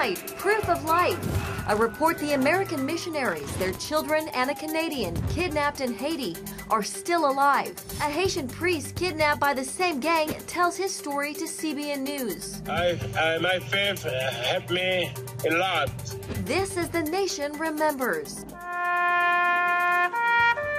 Tonight, proof of life. A report the American missionaries, their children, and a Canadian kidnapped in Haiti are still alive. A Haitian priest kidnapped by the same gang tells his story to CBN News. My faith helped me a lot. This is The Nation Remembers.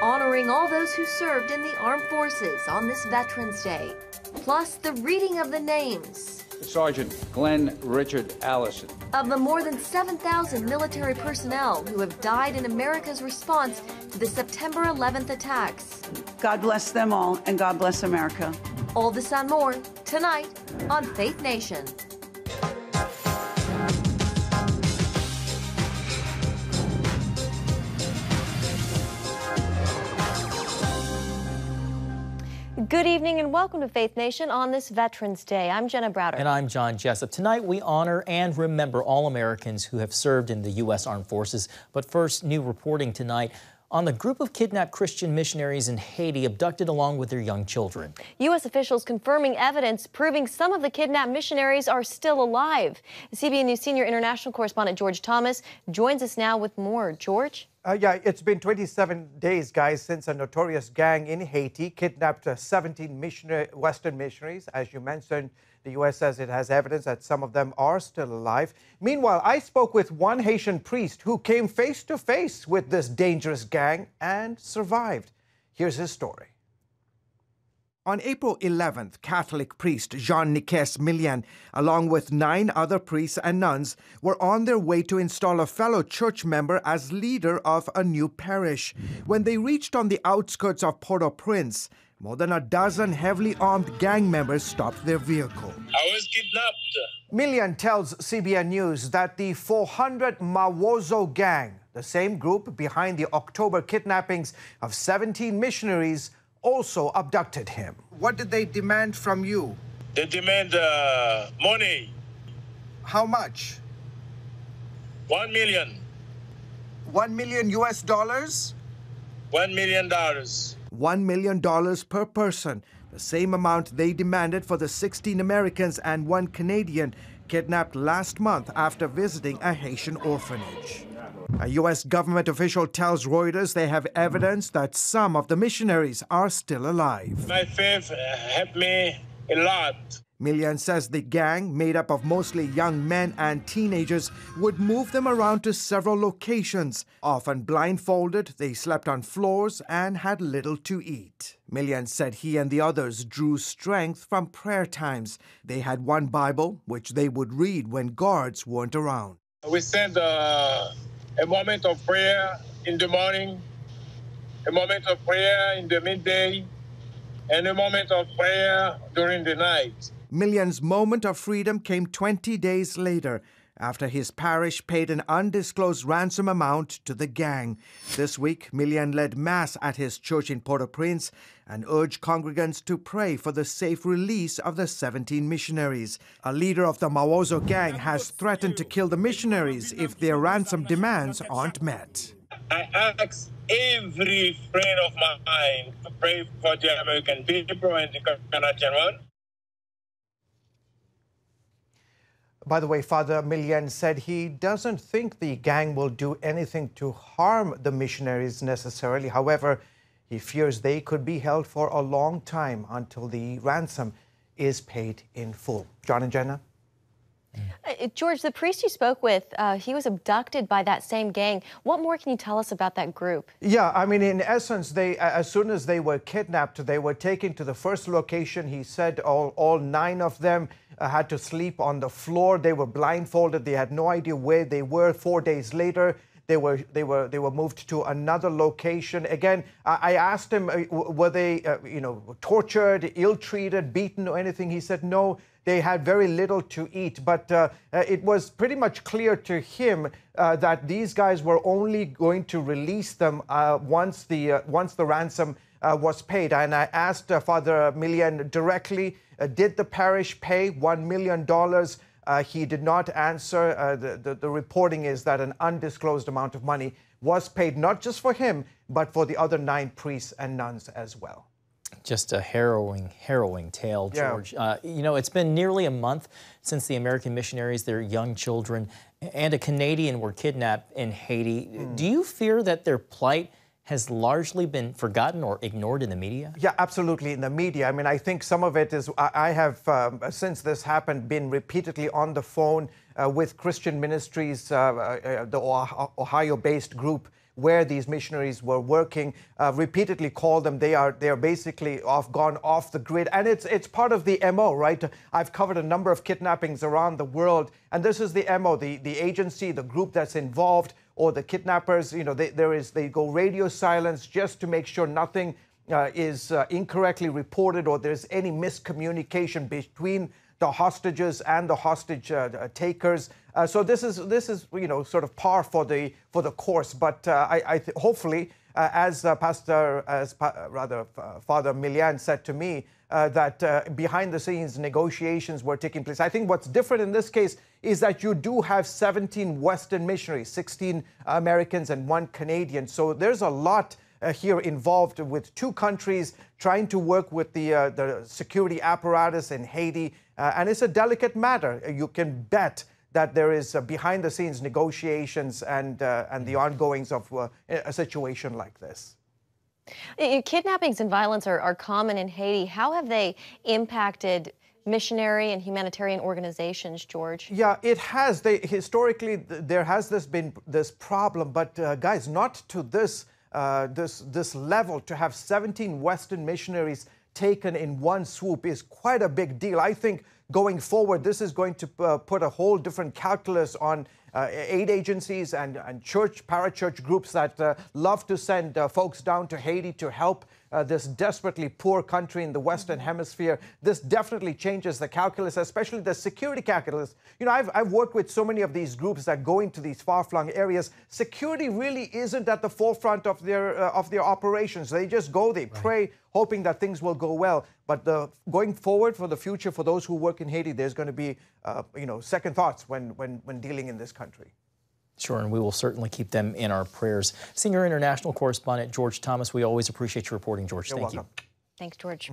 Honoring all those who served in the armed forces on this Veterans Day. Plus, the reading of the names. Sergeant Glenn Richard Allison. Of the more than 7,000 military personnel who have died in America's response to the September 11th attacks. God bless them all, and God bless America. All this and more, tonight on Faith Nation. Good evening and welcome to Faith Nation on this Veterans Day. I'm Jenna Browder. And I'm John Jessup. Tonight we honor and remember all Americans who have served in the U.S. Armed Forces. But first, new reporting tonight on the group of kidnapped Christian missionaries in Haiti abducted along with their young children. U.S. officials confirming evidence proving some of the kidnapped missionaries are still alive. CBN News senior international correspondent George Thomas joins us now with more. George? Yeah, it's been 27 days, guys, since a notorious gang in Haiti kidnapped 17 Western missionaries. As you mentioned, the U.S. says it has evidence that some of them are still alive. Meanwhile, I spoke with one Haitian priest who came face to face with this dangerous gang and survived. Here's his story. On April 11th, Catholic priest Jean-Nicaise Millian, along with 9 other priests and nuns, were on their way to install a fellow church member as leader of a new parish. When they reached on the outskirts of Port-au-Prince, more than a dozen heavily armed gang members stopped their vehicle. I was kidnapped. Millian tells CBN News that the 400 Mawozo gang, the same group behind the October kidnappings of 17 missionaries, also abducted him. What did they demand from you? They demand money. How much? 1 million. 1 million US dollars? $1 million. $1 million per person, the same amount they demanded for the 16 Americans and 1 Canadian kidnapped last month after visiting a Haitian orphanage. A U.S. government official tells Reuters they have evidence that some of the missionaries are still alive. My faith helped me a lot. Millian says the gang, made up of mostly young men and teenagers, would move them around to several locations. Often blindfolded, they slept on floors and had little to eat. Millian said he and the others drew strength from prayer times. They had one Bible, which they would read when guards weren't around. We said a moment of prayer in the morning, a moment of prayer in the midday, and a moment of prayer during the night. Millian's moment of freedom came 20 days later, after his parish paid an undisclosed ransom amount to the gang. This week, Millian led Mass at his church in Port-au-Prince and urged congregants to pray for the safe release of the 17 missionaries. A leader of the Mawozo gang has threatened to kill the missionaries if their ransom demands aren't met. I ask every friend of mine to pray for the American people and the Canadian one. By the way, Father Millian said he doesn't think the gang will do anything to harm the missionaries necessarily. However, he fears they could be held for a long time until the ransom is paid in full. John and Jenna? George, the priest you spoke with, he was abducted by that same gang. What more can you tell us about that group? Yeah, I mean, in essence, they, as soon as they were kidnapped, they were taken to the first location. He said all 9 of them had to sleep on the floor. They were blindfolded. They had no idea where they were. 4 days later, they were moved to another location. Again, I asked him, were they, tortured, ill-treated, beaten, or anything? He said no. They had very little to eat, but it was pretty much clear to him that these guys were only going to release them once the ransom was paid. And I asked Father Millian directly, did the parish pay $1 million? He did not answer. The reporting is that an undisclosed amount of money was paid, not just for him, but for the other 9 priests and nuns as well. Just a harrowing tale, George. Yeah. You know, it's been nearly a month since the American missionaries, their young children, and a Canadian were kidnapped in Haiti. Do you fear that their plight has largely been forgotten or ignored in the media? Yeah, absolutely, in the media. I mean, I think some of it is, I have, since this happened, been repeatedly on the phone with Christian Ministries, the Ohio-based group where these missionaries were working, repeatedly called them. They are basically gone off the grid. And it's part of the MO, right? I've covered a number of kidnappings around the world, and this is the MO, the agency, the group that's involved, or the kidnappers, you know, they go radio silence just to make sure nothing is incorrectly reported or there's any miscommunication between the hostages and the hostage takers. So this is you know, sort of par for the course. But hopefully, as Father Milian said to me, that behind the scenes negotiations were taking place. I think what's different in this case is that you do have 17 Western missionaries, 16 Americans and 1 Canadian. So there's a lot here involved with 2 countries trying to work with the security apparatus in Haiti. And it's a delicate matter. You can bet that there is behind-the-scenes negotiations and the ongoings of a situation like this. Kidnappings and violence are common in Haiti. How have they impacted missionary and humanitarian organizations, George? Yeah, it has. Historically, there has been this problem, but guys, not to this level. To have 17 Western missionaries taken in one swoop is quite a big deal. I think going forward, this is going to put a whole different calculus on aid agencies and parachurch groups that love to send folks down to Haiti to help this desperately poor country in the Western Hemisphere. This definitely changes the calculus, especially the security calculus. You know, I've worked with so many of these groups that go into these far-flung areas. Security really isn't at the forefront of their operations. They just go, they pray, hoping that things will go well. But going forward for the future, for those who work in Haiti, there's going to be, you know, second thoughts when dealing in this country. Sure, and we will certainly keep them in our prayers. Senior international correspondent George Thomas, we always appreciate your reporting, George. You're welcome. You. Thanks, George.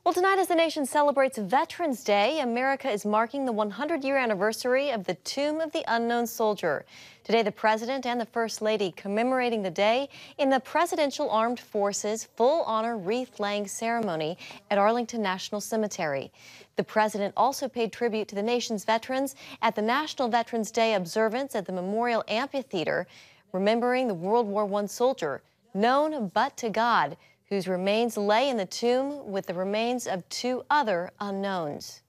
Well, tonight, as the nation celebrates Veterans Day, America is marking the 100-year anniversary of the Tomb of the Unknown Soldier. Today, the President and the First Lady commemorating the day in the Presidential Armed Forces Full Honor Wreath-laying ceremony at Arlington National Cemetery. The President also paid tribute to the nation's veterans at the National Veterans Day observance at the Memorial Amphitheater, remembering the World War I soldier, known but to God, whose remains lay in the tomb with the remains of 2 other unknowns.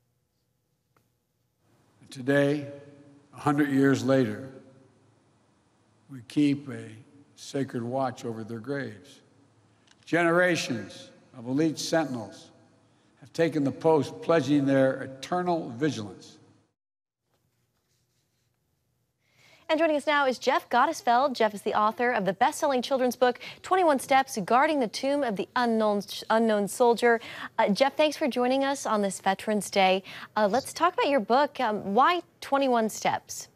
Today, 100 years later, we keep a sacred watch over their graves. Generations of elite sentinels have taken the post, pledging their eternal vigilance. And joining us now is Jeff Gottesfeld. Jeff is the author of the best-selling children's book, 21 Steps, Guarding the Tomb of the Unknown Soldier. Jeff, thanks for joining us on this Veterans Day. Let's talk about your book. Why 21 Steps?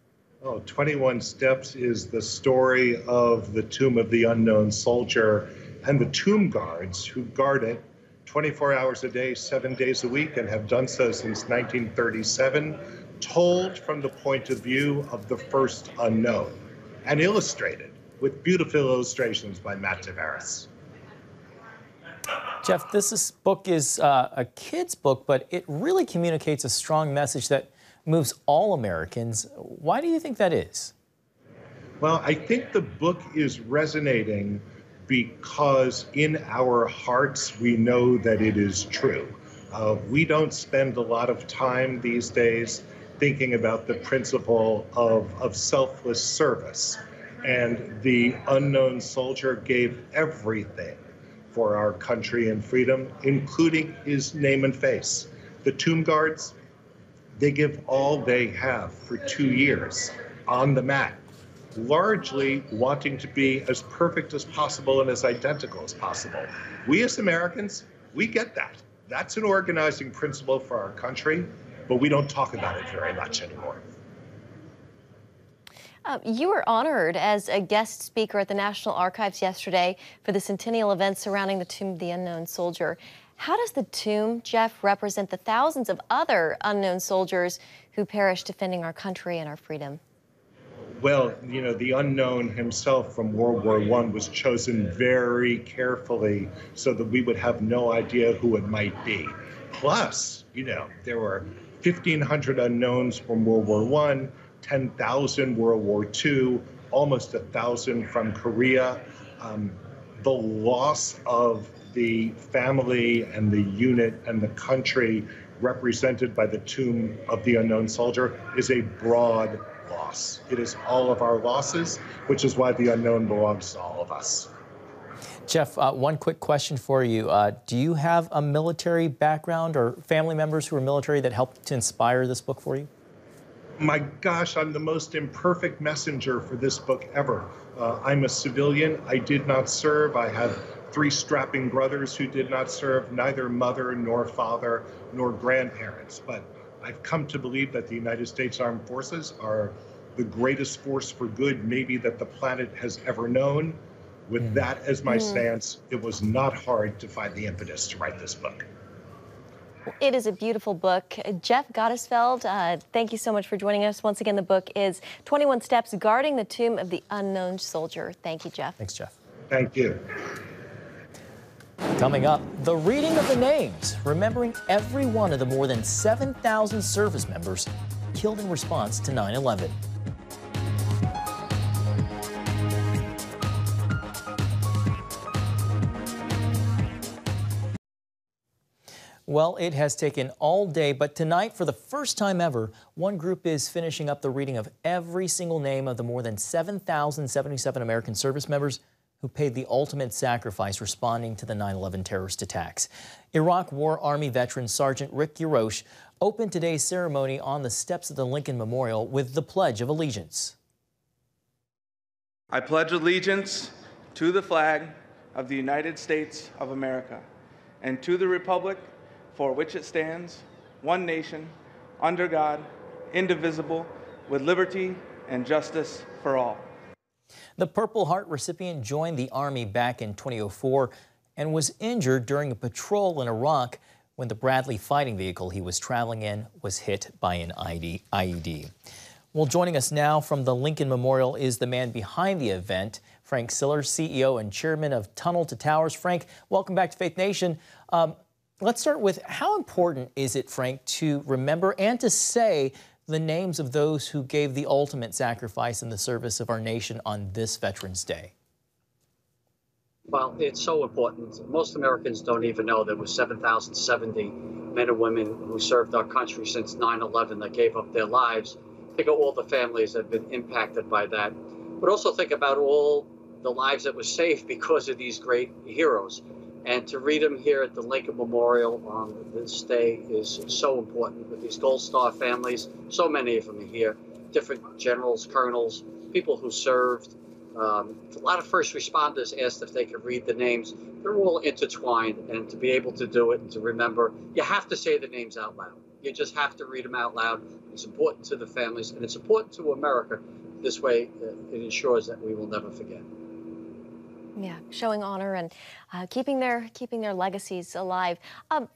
Oh, 21 Steps is the story of the Tomb of the Unknown Soldier and the tomb guards who guard it 24 hours a day, 7 days a week, and have done so since 1937. Told from the point of view of the first unknown and illustrated with beautiful illustrations by Matt Tavares. Jeff, this book is a kid's book, but it really communicates a strong message that moves all Americans. Why do you think that is? Well, I think the book is resonating because in our hearts we know that it is true. We don't spend a lot of time these days thinking about the principle of selfless service. And the unknown soldier gave everything for our country and freedom, including his name and face. The tomb guards, they give all they have for 2 years on the mat, largely wanting to be as perfect as possible and as identical as possible. We as Americans, we get that. That's an organizing principle for our country, but we don't talk about it very much anymore. You were honored as a guest speaker at the National Archives yesterday for the centennial event surrounding the Tomb of the Unknown Soldier. How does the tomb, Jeff, represent the thousands of other unknown soldiers who perished defending our country and our freedom? Well, you know, the unknown himself from World War I was chosen very carefully so that we would have no idea who it might be. Plus, you know, there were 1,500 unknowns from World War I, 10,000 World War II, almost 1,000 from Korea. The loss of the family and the unit and the country represented by the Tomb of the Unknown Soldier is a broad loss. It is all of our losses, which is why the unknown belongs to all of us. Jeff, one quick question for you. Do you have a military background or family members who are military that helped to inspire this book for you? My gosh, I'm the most imperfect messenger for this book ever. I'm a civilian. I did not serve. I have 3 strapping brothers who did not serve, neither mother nor father nor grandparents. But I've come to believe that the United States Armed Forces are the greatest force for good maybe that the planet has ever known. With that as my stance, it was not hard to find the impetus to write this book. It is a beautiful book. Jeff Gottesfeld, thank you so much for joining us. Once again, the book is 21 Steps Guarding the Tomb of the Unknown Soldier. Thank you, Jeff. Thanks, Jeff. Thank you. Coming up, the reading of the names, remembering every one of the more than 7,000 service members killed in response to 9/11. Well, it has taken all day, but tonight, for the first time ever, one group is finishing up the reading of every single name of the more than 7,077 American service members who paid the ultimate sacrifice responding to the 9/11 terrorist attacks. Iraq War Army veteran Sergeant Rick Yarosh opened today's ceremony on the steps of the Lincoln Memorial with the Pledge of Allegiance. I pledge allegiance to the flag of the United States of America and to the republic for which it stands, one nation, under God, indivisible, with liberty and justice for all. The Purple Heart recipient joined the Army back in 2004 and was injured during a patrol in Iraq when the Bradley fighting vehicle he was traveling in was hit by an IED. Well, joining us now from the Lincoln Memorial is the man behind the event, Frank Siller, CEO and chairman of Tunnel to Towers. Frank, welcome back to Faith Nation. Let's start with, how important is it, Frank, to remember and to say the names of those who gave the ultimate sacrifice in the service of our nation on this Veterans Day? Well, it's so important. Most Americans don't even know there was 7,070 men and women who served our country since 9/11 that gave up their lives. Think of all the families that have been impacted by that. But also think about all the lives that were saved because of these great heroes. And to read them here at the Lincoln Memorial on this day is so important with these Gold Star families. So many of them are here, different generals, colonels, people who served. A lot of first responders asked if they could read the names. They're all intertwined, and to be able to do it and to remember, you have to say the names out loud. You just have to read them out loud. It's important to the families, and it's important to America. This way, it ensures that we will never forget. Yeah, showing honor and keeping their legacies alive.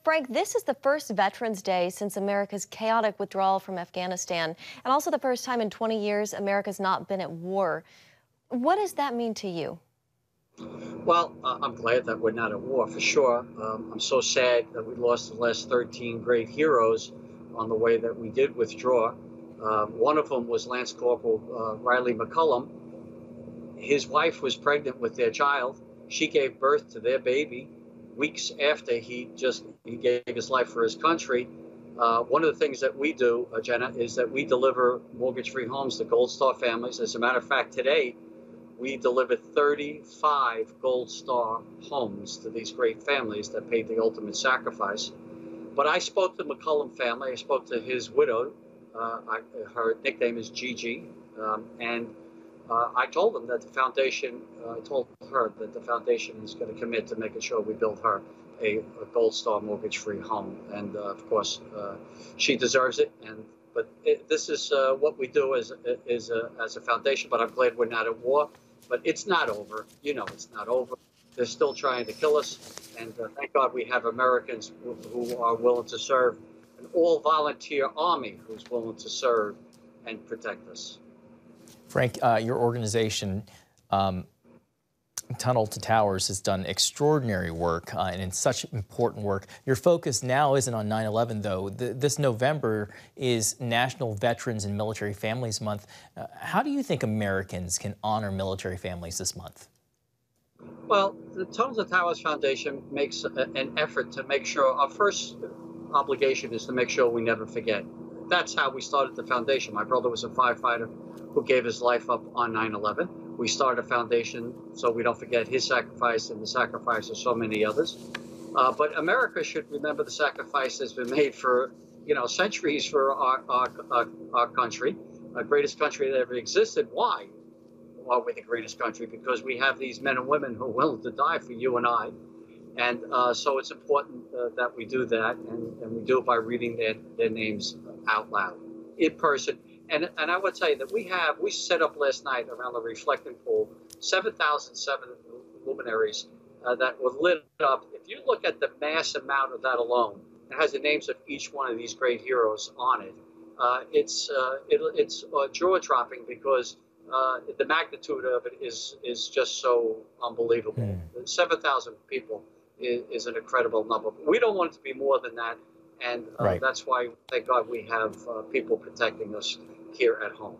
Frank, this is the first Veterans Day since America's chaotic withdrawal from Afghanistan, and also the first time in 20 years America's not been at war. What does that mean to you? Well, I'm glad that we're not at war, for sure. I'm so sad that we lost the last 13 great heroes on the way that we did withdraw. One of them was Lance Corporal Riley McCullum. His wife was pregnant with their child. She gave birth to their baby weeks after he gave his life for his country. One of the things that we do, Jenna, is that we deliver mortgage-free homes to Gold Star families. As a matter of fact, today we delivered 35 Gold Star homes to these great families that paid the ultimate sacrifice. But I spoke to the McCullum family. I spoke to his widow. Her nickname is Gigi, and I told them that the foundation, I told her that the foundation is going to commit to making sure we build her a Gold Star mortgage-free home. And of course, she deserves it. And But this is what we do as a foundation. But I'm glad we're not at war. But it's not over. You know, it's not over. They're still trying to kill us. And thank God we have Americans who are willing to serve, an all-volunteer army who's willing to serve and protect us. Frank, your organization, Tunnel to Towers, has done extraordinary work and in such important work. Your focus now isn't on 9/11, though. This November is National Veterans and Military Families Month. How do you think Americans can honor military families this month? Well, the Tunnel to Towers Foundation makes an effort to make sure our first obligation is to make sure we never forget. That's how we started the foundation. My brother was a firefighter who gave his life up on 9/11. We started a foundation so we don't forget his sacrifice and the sacrifice of so many others. But America should remember the sacrifice that's been made for, centuries for our country, the greatest country that ever existed. Why are we the greatest country? Because we have these men and women who are willing to die for you and I. And so it's important that we do that, and we do it by reading their names out loud in person. And I would tell you that we set up last night around the reflecting pool 7,007 luminaries that were lit up. If you look at the mass amount of that alone, it has the names of each one of these great heroes on it. It's jaw-dropping because the magnitude of it is just so unbelievable. 7,000 people is an incredible number. We don't want it to be more than that, and that's why, thank God, we have people protecting us here at home.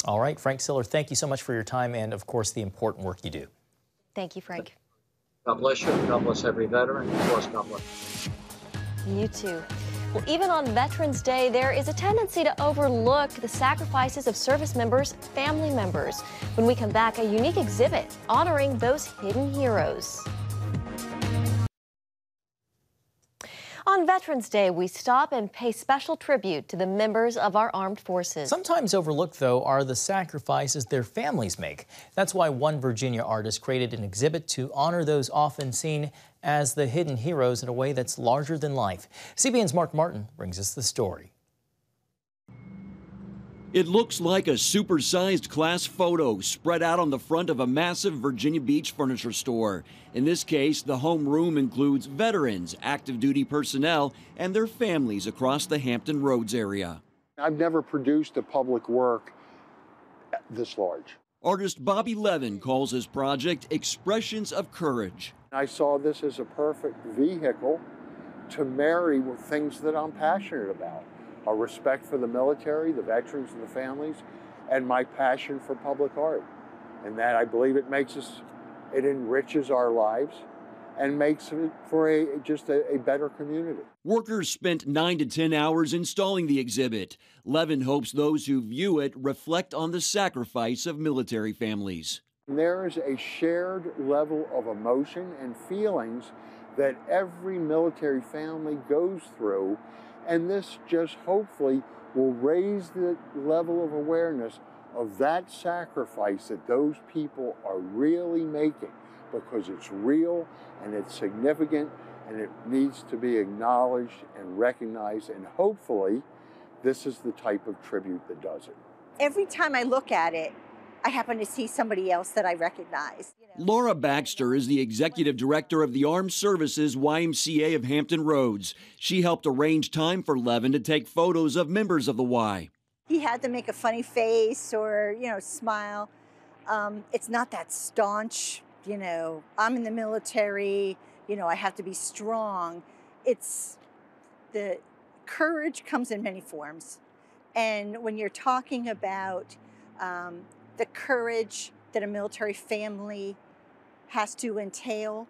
All right, Frank Siller, thank you so much for your time and, of course, the important work you do. Thank you, Frank. God bless you. God bless every veteran. Of course, God bless you too. Well, even on Veterans Day, there is a tendency to overlook the sacrifices of service members' family members. When we come back, a unique exhibit honoring those hidden heroes. On Veterans Day, we stop and pay special tribute to the members of our armed forces. Sometimes overlooked, though, are the sacrifices their families make. That's why one Virginia artist created an exhibit to honor those often seen as the hidden heroes in a way that's larger than life. CBN's Mark Martin brings us the story. It looks like a supersized class photo spread out on the front of a massive Virginia Beach furniture store. In this case, the home room includes veterans, active duty personnel, and their families across the Hampton Roads area. I've never produced a public work this large. Artist Bobby Levin calls his project Expressions of Courage. I saw this as a perfect vehicle to marry with things that I'm passionate about. A respect for the military, the veterans and the families, and my passion for public art. And that, I believe, it enriches our lives and makes it for just a better community. Workers spent 9 to 10 hours installing the exhibit. Levin hopes those who view it reflect on the sacrifice of military families. There is a shared level of emotion and feelings that every military family goes through. And this just hopefully will raise the level of awareness of that sacrifice that those people are really making, because it's real and it's significant and it needs to be acknowledged and recognized. And hopefully this is the type of tribute that does it. Every time I look at it, I happen to see somebody else that I recognize. Laura Baxter is the executive director of the Armed Services YMCA of Hampton Roads. She helped arrange time for Levin to take photos of members of the Y. He had to make a funny face or, smile. It's not that staunch, I'm in the military, I have to be strong. It's the courage comes in many forms. And when you're talking about the courage that a military family has to entail,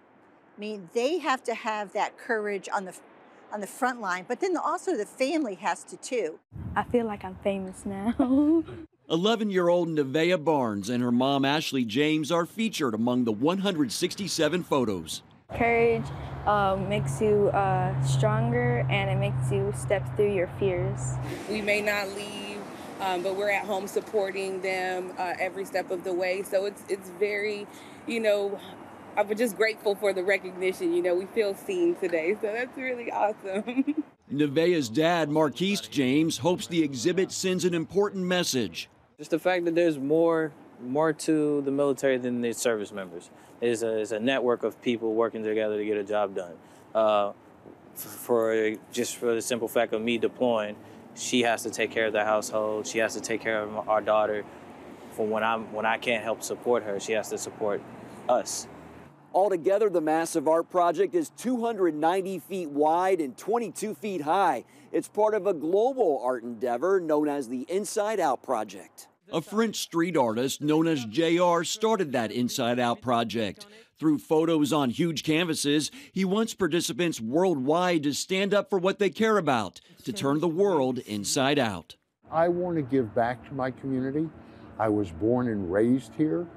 they have to have that courage on the front line, but then also the family has to too. I feel like I'm famous now. 11-year-old Nevaeh Barnes and her mom Ashley James are featured among the 167 photos. Courage makes you stronger, and it makes you step through your fears. We may not leave, but we're at home supporting them every step of the way. So it's very, I'm just grateful for the recognition. We feel seen today, so that's really awesome. Nevaeh's dad, Marquise James, hopes the exhibit sends an important message. Just the fact that there's more to the military than the service members. It's a network of people working together to get a job done. For the simple fact of me deploying, she has to take care of the household. She has to take care of our daughter. For when I can't help support her, she has to support us. Altogether, the massive art project is 290 feet wide and 22 feet high. It's part of a global art endeavor known as the Inside Out Project. A French street artist known as JR started that Inside Out project. Through photos on huge canvases, he wants participants worldwide to stand up for what they care about, to turn the world inside out. I want to give back to my community. I was born and raised here.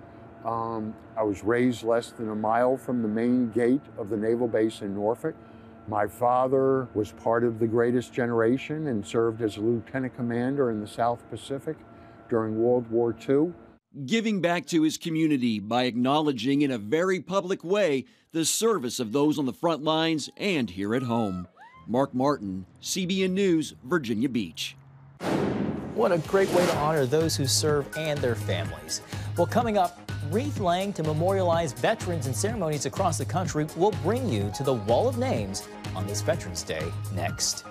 I was raised less than a mile from the main gate of the naval base in Norfolk. My father was part of the greatest generation and served as a lieutenant commander in the South Pacific during World War II. Giving back to his community by acknowledging in a very public way the service of those on the front lines and here at home. Mark Martin, CBN News, Virginia Beach. What a great way to honor those who serve and their families. Well, coming up, wreath laying to memorialize veterans in ceremonies across the country will bring you to the Wall of Names on this Veterans Day next.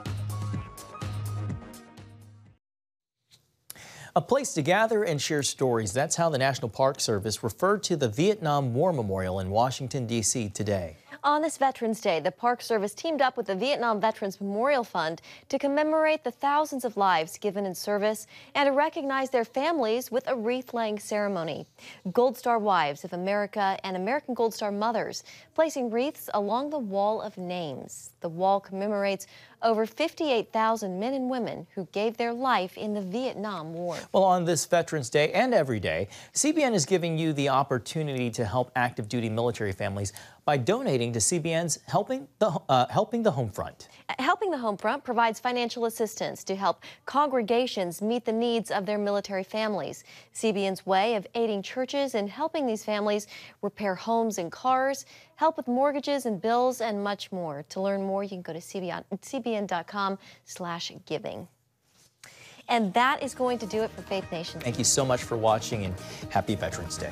A place to gather and share stories. That's how the National Park Service referred to the Vietnam War Memorial in Washington, D.C. today. On this Veterans Day, the Park Service teamed up with the Vietnam Veterans Memorial Fund to commemorate the thousands of lives given in service and to recognize their families with a wreath-laying ceremony. Gold Star Wives of America and American Gold Star Mothers placing wreaths along the Wall of Names. The wall commemorates over 58,000 men and women who gave their life in the Vietnam War. Well, on this Veterans Day and every day, CBN is giving you the opportunity to help active duty military families by donating to CBN's Helping the Home Front. Helping the Home Front provides financial assistance to help congregations meet the needs of their military families. CBN's way of aiding churches and helping these families repair homes and cars, help with mortgages and bills, and much more. To learn more, you can go to cbn.com/giving. And that is going to do it for Faith Nation. Thank you so much for watching, and happy Veterans Day.